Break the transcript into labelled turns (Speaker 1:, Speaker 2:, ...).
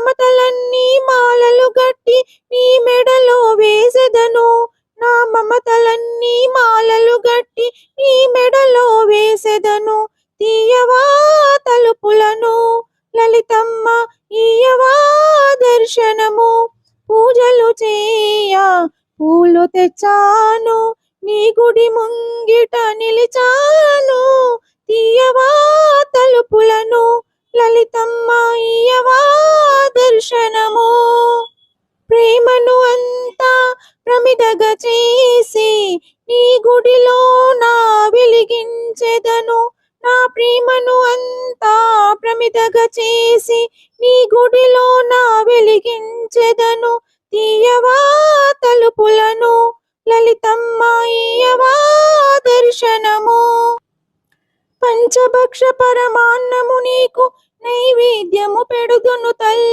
Speaker 1: మమతలన్నీ మాలలు గట్టి నీ మెడలో వేసెదను. నా మమతలన్నీ మాలలు గట్టి నీ మెడలో వేసెదను. తీయవా తలుపులను లలితమ్మ, ఈయవా దర్శనము. పూజలు చేయ పూలు తెచ్చాను, నీ గుడి ముంగిట నిలిచాను. తీయవా తలుపులను లలితమ్మ, ఈయవా దర్శనము. ప్రేమను అంతా ప్రమిదగా చేసి నీ గుడిలో నా వెలిగించెదను. నా ప్రేమను అంతా ప్రమిదగా చేసి నీ గుడిలో నా వెలిగించెదను. తీయవా తలుపులను లలితమ్మ, ఈయవా దర్శనము. పంచభక్ష పరమాన్నము నీకు నైవేద్యము పెడుదును తల్లి,